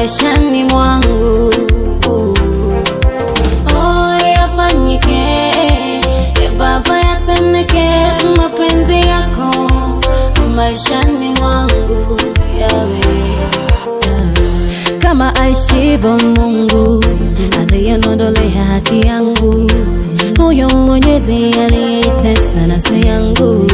maishani mwangu. Oh, yafanyike, Baba yatendeke, mapenzi yako maishani mwangu yawe kama aishivyo Mungu aliyenondolea haki yangu, huyo Mwenyezi aliyeitesa nafsi yangu.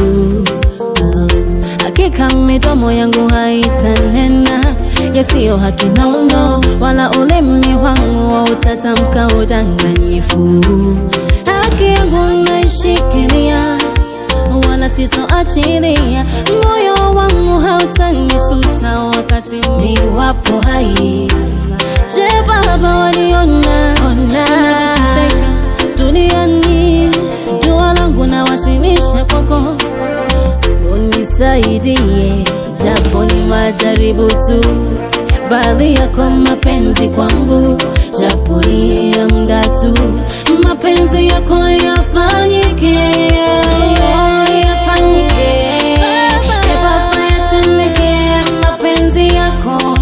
Hakika midomo yangu haitanena yasiyo haki, no, wala ulimi wangu hautatamka udanganyifu. Haki yangu naishikilia, wala sitoachilia. Moyo wangu hautanisuta wakati niwapo hai. Je, Baba waliona nikiteseka duniani? Dua langu nawasilisha kwako, unisaidie japo ni majaribu tu, bali yako mapenzi kwangu, japo ni ya muda tu, mapenzi yako yafanyike. Baba yatendeke, mapenzi yako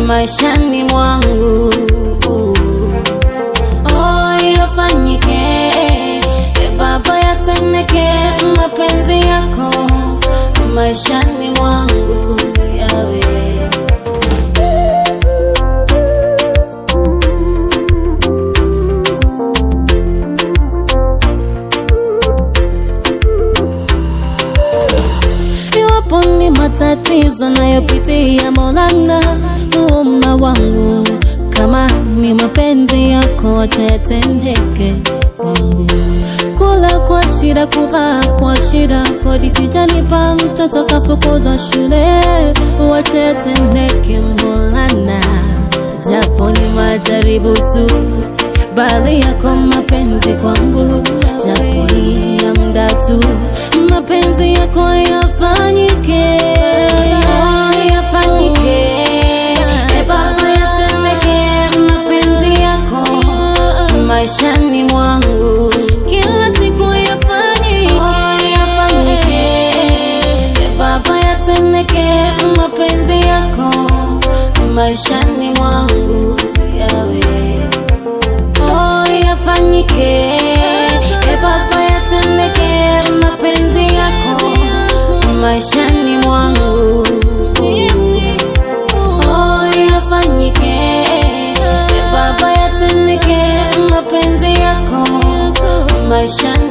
maishani mwangu. Oh, yafanyike, Baba yatendeke, mapenzi yako maishani mwangu yawe ni matatizo nayopitia Maulana, muumba wangu, kama ni mapenzi yako acha yatendeke kwangu. Kula kwa shida, kuvaa kwa shida, kodi sijalipa, mtoto kafukuzwa shule, acha yatendeke Maulana, japo ni majaribu tu, bali yako mapenzi kwangu, japo ni ya muda tu, mapenzi yako yafanyike. Yafanyike, Baba yatendeke, mapenzi yako maishani mwangu, kila siku yafanyike. Yafanyike, Baba yatendeke, mapenzi yako maishani mwangu yawe. Oh, yafanyike, Baba yatendeke, mapenzi yako maishani mwangu. Oh, yafanyike, Baba yatendeke, mapenzi yako maishani